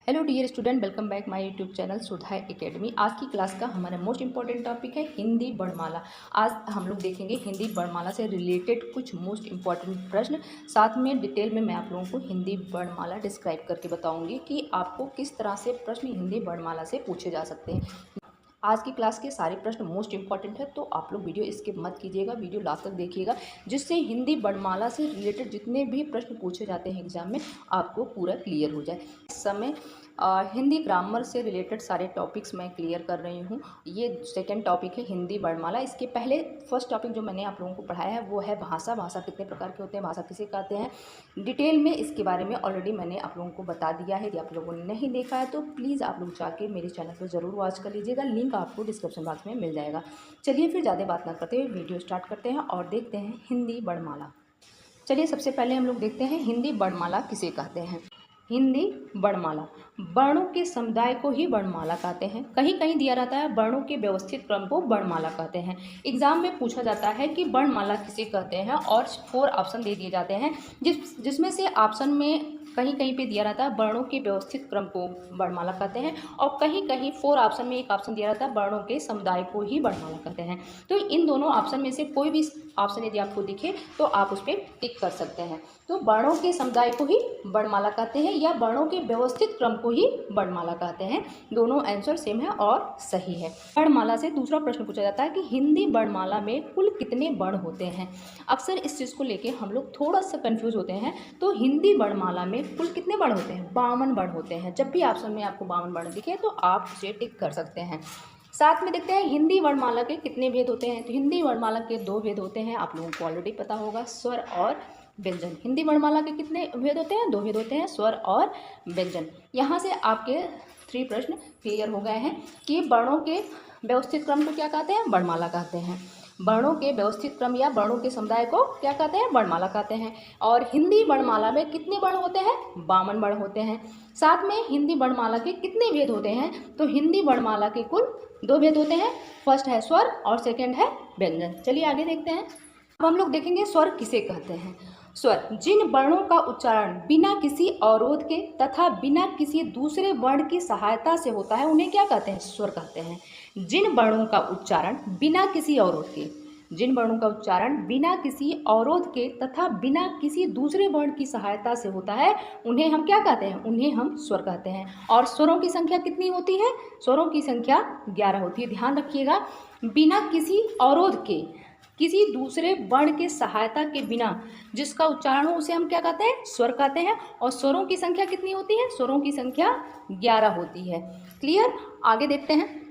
Hello dear student, welcome back my YouTube channel Sudha academy. आज की class का हमारा मोस्ट इंपॉर्टेंट टॉपिक है हिंदी वर्णमाला। आज हम लोग देखेंगे हिंदी वर्णमाला से रिलेटेड कुछ मोस्ट इंपॉर्टेंट प्रश्न। साथ में डिटेल में मैं आप लोगों को हिंदी वर्णमाला डिस्क्राइब करके बताऊंगी कि आपको किस तरह से प्रश्न हिंदी वर्णमाला से पूछे जा सकते हैं। आज की क्लास के सारे प्रश्न मोस्ट इंपॉर्टेंट है, तो आप लोग वीडियो स्किप मत कीजिएगा, वीडियो लास्ट तक देखिएगा, जिससे हिंदी वर्णमाला से रिलेटेड जितने भी प्रश्न पूछे जाते हैं एग्जाम में आपको पूरा क्लियर हो जाए। इस समय हिंदी ग्रामर से रिलेटेड सारे टॉपिक्स मैं क्लियर कर रही हूँ। ये सेकंड टॉपिक है हिंदी वर्णमाला। इसके पहले फर्स्ट टॉपिक जो मैंने आप लोगों को पढ़ाया है वो है भाषा। भाषा कितने प्रकार के होते हैं, भाषा किसे कहते हैं, डिटेल में इसके बारे में ऑलरेडी मैंने आप लोगों को बता दिया है। यदि आप लोगों ने नहीं देखा है तो प्लीज़ आप लोग जाके मेरे चैनल पर ज़रूर वॉच कर लीजिएगा, लिंक आपको डिस्क्रिप्शन बॉक्स में मिल जाएगा। चलिए फिर ज़्यादा बात ना करते हुए वीडियो स्टार्ट करते हैं और देखते हैं हिंदी वर्णमाला। चलिए सबसे पहले हम लोग देखते हैं हिंदी वर्णमाला किसे कहते हैं। हिंदी वर्णमाला वर्णों के समुदाय को ही वर्णमाला कहते हैं। कहीं कहीं दिया रहता है वर्णों के व्यवस्थित क्रम को वर्णमाला कहते हैं। एग्जाम में पूछा जाता है कि वर्णमाला किसे कहते हैं और 4 ऑप्शन दे दिए जाते हैं, जिसमें से ऑप्शन में कहीं कहीं पे दिया रहता है वर्णों के व्यवस्थित क्रम को वर्णमाला कहते हैं और कहीं कहीं 4 ऑप्शन में एक ऑप्शन दिया रहता है वर्णों के समुदाय को ही वर्णमाला कहते हैं। तो इन दोनों ऑप्शन में से कोई भी ऑप्शन यदि आपको दिखे तो आप उस पर टिक कर सकते हैं। तो वर्णों के समुदाय को ही वर्णमाला कहते हैं या वर्णों के व्यवस्थित क्रम को ही वर्णमाला कहते हैं। दोनों आंसर सेम है और सही है। वर्णमाला से दूसरा प्रश्न पूछा जाता है कि हिंदी वर्णमाला में कुल कितने वर्ण होते हैं। अक्सर इस चीज़ को लेके हम लोग थोड़ा सा कंफ्यूज होते हैं। तो हिंदी वर्णमाला में कुल कितने वर्ण होते हैं? 52 वर्ण होते हैं। जब भी ऑप्शन में आपको 52 वर्ण दिखे तो आप उसे टिक कर सकते हैं। साथ में देखते हैं हिंदी वर्णमाला के कितने भेद होते हैं। तो हिंदी वर्णमाला के 2 भेद होते हैं, आप लोगों को ऑलरेडी पता होगा, स्वर और व्यंजन। हिंदी वर्णमाला के कितने भेद होते हैं? 2 भेद होते हैं, स्वर और व्यंजन। यहाँ से आपके 3 प्रश्न क्लियर हो गए हैं कि वर्णों के व्यवस्थित क्रम को क्या कहते हैं? वर्णमाला कहते हैं। वर्णों के व्यवस्थित क्रम या वर्णों के समुदाय को क्या कहते हैं? वर्णमाला कहते हैं। और हिंदी वर्णमाला में कितने वर्ण होते हैं? 52 वर्ण होते हैं। साथ में हिंदी वर्णमाला के कितने भेद होते हैं? तो हिंदी वर्णमाला के कुल 2 भेद होते हैं। फर्स्ट है स्वर और सेकंड है व्यंजन। चलिए आगे देखते हैं। अब हम लोग देखेंगे स्वर किसे कहते हैं। स्वर जिन वर्णों का उच्चारण बिना किसी अवरोध के तथा बिना किसी दूसरे वर्ण की सहायता से होता है उन्हें क्या कहते हैं? स्वर कहते हैं। जिन वर्णों का उच्चारण बिना किसी अवरोध के, जिन वर्णों का उच्चारण बिना किसी अवरोध के तथा बिना किसी दूसरे वर्ण की सहायता से होता है उन्हें हम क्या कहते हैं? उन्हें हम स्वर कहते हैं। और स्वरों की संख्या कितनी होती है? स्वरों की संख्या 11 होती है। ध्यान रखिएगा, बिना किसी अवरोध के, किसी दूसरे वर्ण के सहायता के बिना जिसका उच्चारण हो उसे हम क्या कहते हैं? स्वर कहते हैं। और स्वरों की संख्या कितनी होती है? स्वरों की संख्या 11 होती है। क्लियर? आगे देखते हैं।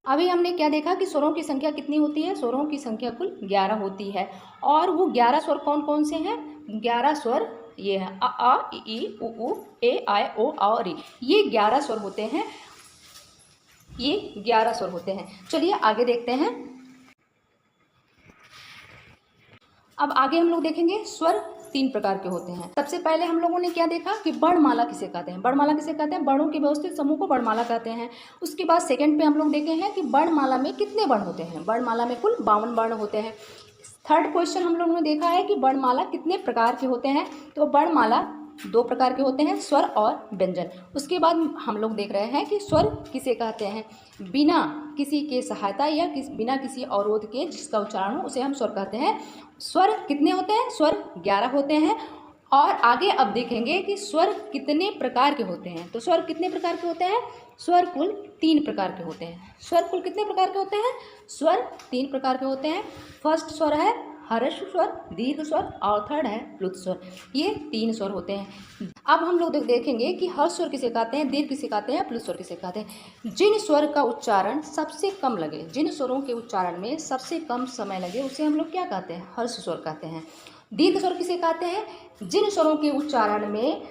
अभी हमने क्या देखा कि स्वरों की संख्या कितनी होती है? स्वरों की संख्या कुल 11 होती है। और वो 11 स्वर कौन कौन से हैं? 11 स्वर ये हैं अ आ इ ई उ ऊ ए आई ओ और इ। ये 11 स्वर होते हैं। ये 11 स्वर होते हैं। चलिए आगे देखते हैं। अब आगे हम लोग देखेंगे स्वर 3 प्रकार के होते हैं। सबसे पहले हम लोगों ने क्या देखा कि वर्णमाला किसे कहते हैं। वर्णमाला किसे कहते हैं? वर्णों के व्यवस्थित समूह को वर्णमाला कहते हैं। उसके बाद सेकंड पे हम लोग देखे हैं कि वर्णमाला में कितने वर्ण होते हैं। वर्णमाला में कुल 52 वर्ण होते हैं। थर्ड क्वेश्चन हम लोगों ने देखा है कि वर्णमाला कितने प्रकार के होते हैं। तो वर्णमाला 2 प्रकार के होते हैं, स्वर और व्यंजन। उसके बाद हम लोग देख रहे हैं कि स्वर किसे कहते हैं? बिना किसी के सहायता या बिना किसी अवरोध के जिसका उच्चारण हो उसे हम स्वर कहते हैं। स्वर कितने होते हैं? स्वर 11 होते हैं। और आगे अब देखेंगे कि स्वर कितने प्रकार के होते हैं। तो स्वर कितने प्रकार के होते हैं? स्वर कुल 3 प्रकार के होते हैं। स्वर कुल कितने प्रकार के होते हैं? स्वर 3 प्रकार के होते हैं। फर्स्ट स्वर है ह्रस्व स्वर, दीर्घ स्वर और थर्ड है प्लुत स्वर। ये 3 स्वर होते हैं। अब हम लोग देखेंगे कि ह्रस्व स्वर किसे कहते हैं, दीर्घ किसे कहते हैं, प्लुत स्वर किसे कहते हैं। जिन स्वर का उच्चारण सबसे कम लगे, जिन स्वरों के उच्चारण में सबसे कम समय लगे उसे हम लोग क्या कहते हैं? ह्रस्व स्वर कहते हैं। दीर्घ स्वर किसे कहते हैं? जिन स्वरों के उच्चारण में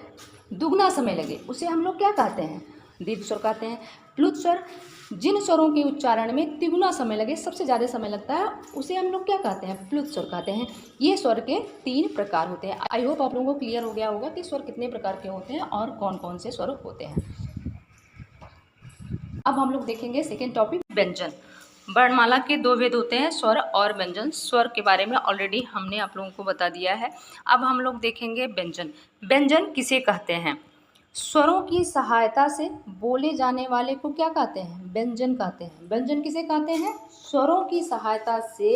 दुगना समय लगे उसे हम लोग क्या कहते हैं? दीर्घ स्वर कहते हैं। प्लुत स्वर जिन स्वरों के उच्चारण में तिगुना समय लगे, सबसे ज़्यादा समय लगता है, उसे हम लोग क्या कहते हैं? प्लुत स्वर कहते हैं। ये स्वर के 3 प्रकार होते हैं। आई होप आप लोगों को क्लियर हो गया होगा कि स्वर कितने प्रकार के होते हैं और कौन कौन से स्वर होते हैं। अब हम लोग देखेंगे सेकेंड टॉपिक व्यंजन। वर्णमाला के 2 भेद होते हैं, स्वर और व्यंजन। स्वर के बारे में ऑलरेडी हमने आप लोगों को बता दिया है। अब हम लोग देखेंगे व्यंजन। व्यंजन किसे कहते हैं? स्वरों की सहायता से बोले जाने वाले को क्या कहते हैं? व्यंजन कहते हैं। व्यंजन किसे कहते हैं? स्वरों की सहायता से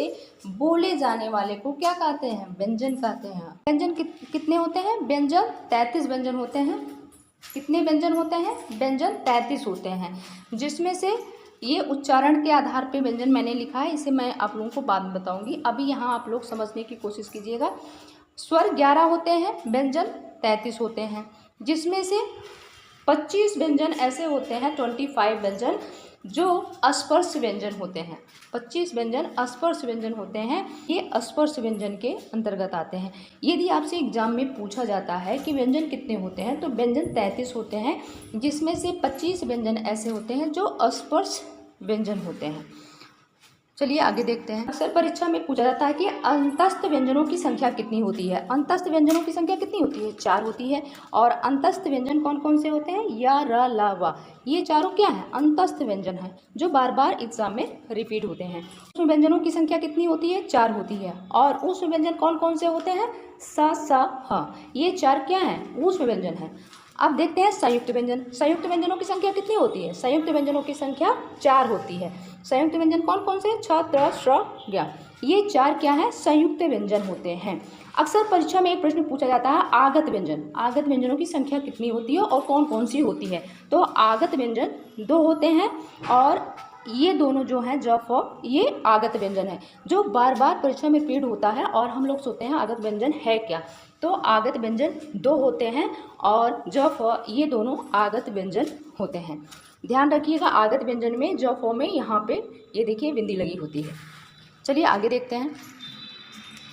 बोले जाने वाले को क्या कहते हैं? व्यंजन कहते हैं। व्यंजन कितने होते हैं? व्यंजन 33 व्यंजन होते हैं। कितने व्यंजन होते हैं? व्यंजन 33 होते हैं, जिसमें से ये उच्चारण के आधार पे व्यंजन मैंने लिखा है, इसे मैं आप लोगों को बाद में बताऊंगी। अभी यहाँ आप लोग समझने की कोशिश कीजिएगा। स्वर 11 होते हैं, व्यंजन 33 होते हैं, जिसमें से 25 व्यंजन ऐसे होते हैं, 25 व्यंजन जो अस्पर्श व्यंजन होते हैं। 25 व्यंजन अस्पर्श व्यंजन होते हैं, ये अस्पर्श व्यंजन के अंतर्गत आते हैं। यदि आपसे एग्जाम में पूछा जाता है कि व्यंजन कितने होते हैं, तो व्यंजन 33 होते हैं, जिसमें से 25 व्यंजन ऐसे होते हैं जो अस्पर्श व्यंजन होते हैं। चलिए आगे देखते हैं। अक्सर परीक्षा में पूछा जाता है कि अंतस्थ व्यंजनों की संख्या कितनी होती है? अंतस्थ व्यंजनों की संख्या कितनी होती है? 4 होती है। और अंतस्थ व्यंजन कौन कौन से होते हैं? या, र, ला, वा, ये चारों क्या हैं? अंतस्थ व्यंजन हैं, जो बार बार एग्जाम में रिपीट होते हैं। उस व्यंजनों की संख्या कितनी होती है? 4 होती है। और उस व्यंजन कौन कौन से होते हैं? सा, सा, ह, ये 4 क्या हैं? उस व्यंजन हैं। अब देखते हैं संयुक्त व्यंजन। संयुक्त व्यंजनों की संख्या कितनी होती है? संयुक्त व्यंजनों की संख्या 4 होती है। संयुक्त व्यंजन कौन कौन से? छ, त्र, श्र, ज्ञ, ये 4 क्या है? संयुक्त व्यंजन होते हैं। अक्सर परीक्षा में एक प्रश्न पूछा जाता है, आगत व्यंजन। आगत व्यंजनों की संख्या कितनी होती है और कौन कौन सी होती है? तो आगत व्यंजन 2 होते हैं, और ये दोनों जो हैं ज, फ, ये आगत व्यंजन है, जो बार बार परीक्षा में रिपीट होता है और हम लोग सोचते हैं आगत व्यंजन है क्या। तो आगत व्यंजन 2 होते हैं, और ज, फ, ये दोनों आगत व्यंजन होते हैं। ध्यान रखिएगा, आगत व्यंजन में ज, फ में यहाँ पे ये देखिए बिंदी लगी होती है। चलिए आगे देखते हैं।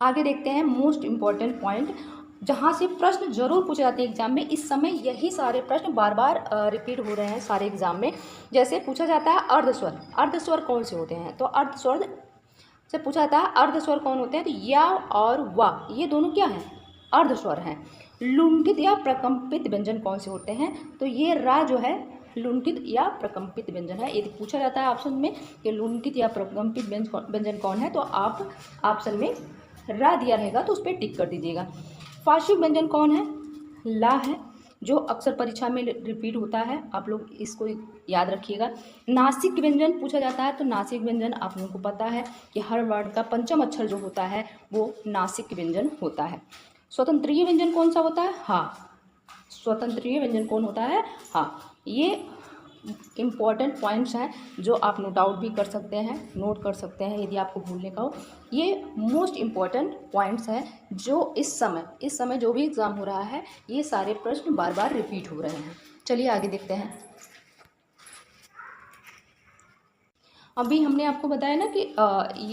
आगे देखते हैं मोस्ट इम्पॉर्टेंट पॉइंट, जहाँ से प्रश्न जरूर पूछे जाते हैं एग्जाम में। इस समय यही सारे प्रश्न बार बार रिपीट हो रहे हैं सारे एग्जाम में। जैसे पूछा जाता है अर्धस्वर। अर्धस्वर कौन से होते हैं? तो अर्धस्वर से पूछा जाता है अर्धस्वर कौन होते हैं? तो या और वा, ये दोनों क्या हैं? अर्धस्वर हैं। लुंठित या प्रकंपित व्यंजन कौन से होते हैं? तो ये रा जो है लुंठित या प्रकंपित व्यंजन है। यदि पूछा जाता है ऑप्शन में कि लुंठित या प्रकंपित व्यंजन कौन है, तो आप ऑप्शन में रा दिया रहेगा तो उस पर टिक कर दीजिएगा। पार्श्विक व्यंजन कौन है? ला है, जो अक्सर परीक्षा में रिपीट होता है, आप लोग इसको याद रखिएगा। नासिक व्यंजन पूछा जाता है, तो नासिक व्यंजन आप लोगों को पता है कि हर वर्ड का पंचम अक्षर जो होता है वो नासिक व्यंजन होता है। स्वतंत्रीय व्यंजन कौन सा होता है? हाँ, स्वतंत्रीय व्यंजन कौन होता है? हाँ, ये इम्पॉर्टेंट पॉइंट्स हैं जो आप नोट आउट भी कर सकते हैं, नोट कर सकते हैं यदि आपको भूलने का हो। ये मोस्ट इम्पॉर्टेंट पॉइंट्स हैं जो इस समय जो भी एग्ज़ाम हो रहा है, ये सारे प्रश्न बार बार रिपीट हो रहे हैं। चलिए आगे देखते हैं। अभी हमने आपको बताया ना कि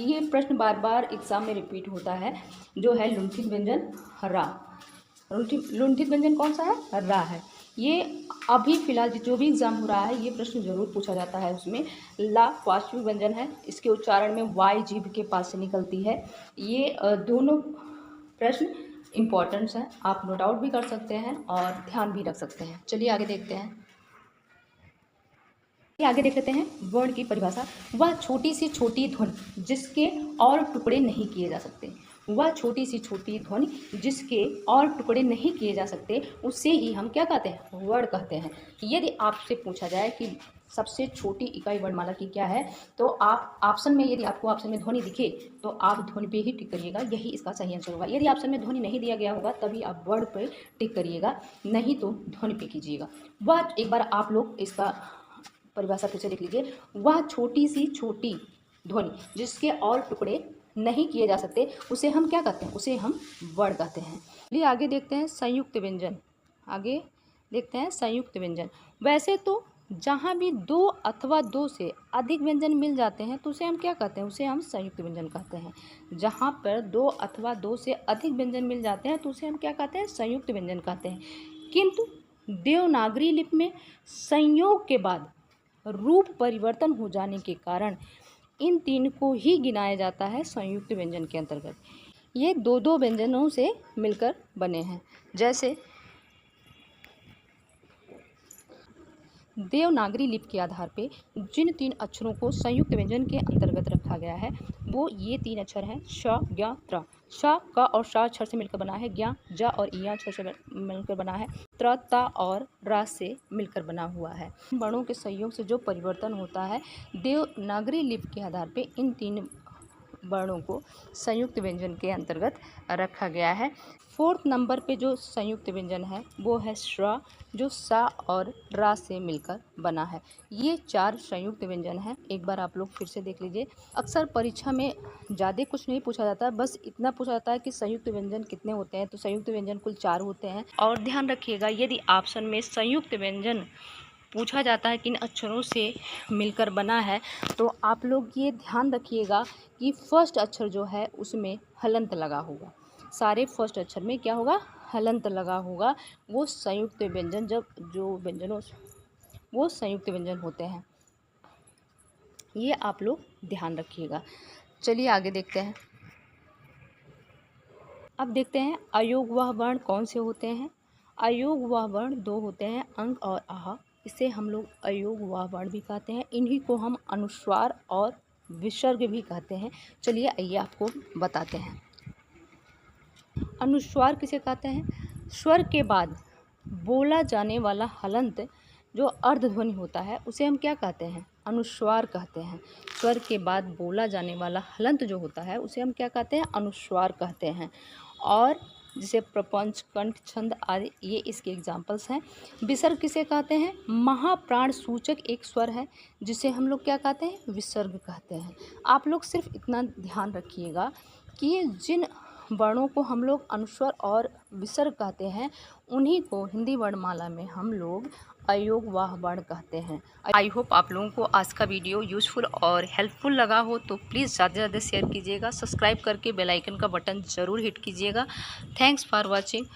ये प्रश्न बार बार एग्ज़ाम में रिपीट होता है, जो है लुंठित व्यंजन रा। लुंठित व्यंजन कौन सा है? रा है। ये अभी फिलहाल जो भी एग्ज़ाम हो रहा है, ये प्रश्न जरूर पूछा जाता है उसमें। ला पार्श्विक व्यंजन है, इसके उच्चारण में वाई जीभ के पास से निकलती है। ये दोनों प्रश्न इम्पॉर्टेंट्स हैं, आप नोट आउट भी कर सकते हैं और ध्यान भी रख सकते हैं। चलिए आगे देखते हैं। आगे देख लेते हैं वर्ण की परिभाषा। वह छोटी सी छोटी ध्वनि जिसके और टुकड़े नहीं किए जा सकते। वह छोटी सी छोटी ध्वनि जिसके और टुकड़े नहीं किए जा सकते, उससे ही हम क्या कहते हैं? वर्ण कहते हैं। यदि आपसे पूछा जाए कि सबसे छोटी इकाई वर्णमाला की क्या है, तो आप ऑप्शन में, यदि आपको ऑप्शन में ध्वनि दिखे तो आप ध्वनि पे ही टिक करिएगा, यही इसका सही आंसर होगा। यदि ऑप्शन में ध्वनि नहीं दिया गया होगा तभी आप वर्ण पे टिक करिएगा, नहीं तो ध्वनि पे कीजिएगा। वह, एक बार आप लोग इसका परिभाषा फिर से लिख लीजिए। वह छोटी सी छोटी ध्वनि जिसके और टुकड़े नहीं किए जा सकते, उसे हम क्या कहते हैं? उसे हम वर्ण कहते हैं। चलिए आगे देखते हैं संयुक्त व्यंजन। आगे देखते हैं संयुक्त व्यंजन। वैसे तो जहाँ भी 2 अथवा 2 से अधिक व्यंजन मिल जाते हैं तो उसे हम क्या कहते हैं? उसे हम संयुक्त व्यंजन कहते हैं। जहाँ पर 2 अथवा 2 से अधिक व्यंजन मिल जाते हैं तो उसे हम क्या कहते हैं? संयुक्त व्यंजन कहते हैं। किंतु देवनागरी लिपि में संयोग के बाद रूप परिवर्तन हो जाने के कारण इन 3 को ही गिनाया जाता है संयुक्त व्यंजन के अंतर्गत। ये 2-2 व्यंजनों से मिलकर बने हैं। जैसे देवनागरी लिपि के आधार पे जिन 3 अक्षरों को संयुक्त व्यंजन के अंतर्गत रखा गया है वो ये 3 अक्षर हैं श, ज्ञ, त्र। श, क और श अक्षर से मिलकर बना है। ज्ञ, ज और इ अक्षर से मिलकर बना है। त्र, त और र से मिलकर बना हुआ है। वर्णों के संयोग से जो परिवर्तन होता है, देवनागरी लिपि के आधार पे इन 3 वर्णों को संयुक्त व्यंजन के अंतर्गत रखा गया है। 4th नंबर पे जो संयुक्त व्यंजन है वो है श्र, जो सा और रा से मिलकर बना है। ये 4 संयुक्त व्यंजन हैं। एक बार आप लोग फिर से देख लीजिए। अक्सर परीक्षा में ज़्यादा कुछ नहीं पूछा जाता है, बस इतना पूछा जाता है कि संयुक्त व्यंजन कितने होते हैं। तो संयुक्त व्यंजन कुल 4 होते हैं। और ध्यान रखिएगा, यदि ऑप्शन में संयुक्त व्यंजन पूछा जाता है किन अक्षरों से मिलकर बना है, तो आप लोग ये ध्यान रखिएगा कि फर्स्ट अक्षर जो है उसमें हलंत लगा होगा। सारे फर्स्ट अक्षर में क्या होगा? हलंत लगा होगा। वो संयुक्त व्यंजन वो संयुक्त व्यंजन होते हैं। ये आप लोग ध्यान रखिएगा। चलिए आगे देखते हैं। अब देखते हैं अयोगवाह वर्ण कौन से होते हैं। अयोगवाह वर्ण 2 होते हैं, अंक और आह। इसे हम लोग अयोगवाह वर्ण भी कहते हैं। इन्हीं को हम अनुस्वार और विसर्ग भी कहते हैं। चलिए आइए आपको बताते हैं। अनुस्वार किसे कहते हैं? स्वर के बाद बोला जाने वाला हलंत जो अर्धध्वनि होता है उसे हम क्या कहते हैं? अनुस्वार कहते हैं। स्वर के बाद बोला जाने वाला हलंत जो होता है उसे हम क्या कहते हैं? अनुस्वार कहते हैं। और जैसे प्रपंच, कंठ, छंद आदि ये इसके एग्जाम्पल्स हैं। विसर्ग किसे कहते हैं? महाप्राण सूचक एक स्वर है जिसे हम लोग क्या कहते हैं? विसर्ग कहते हैं। आप लोग सिर्फ इतना ध्यान रखिएगा कि जिन वर्णों को हम लोग अनुस्वर और विसर्ग कहते हैं उन्हीं को हिंदी वर्णमाला में हम लोग अयोगवाह वर्ण कहते हैं। आई होप आप लोगों को आज का वीडियो यूजफुल और हेल्पफुल लगा हो, तो प्लीज़ ज़्यादा से ज़्यादा शेयर कीजिएगा। सब्सक्राइब करके बेल आइकन का बटन ज़रूर हिट कीजिएगा। Thanks for watching.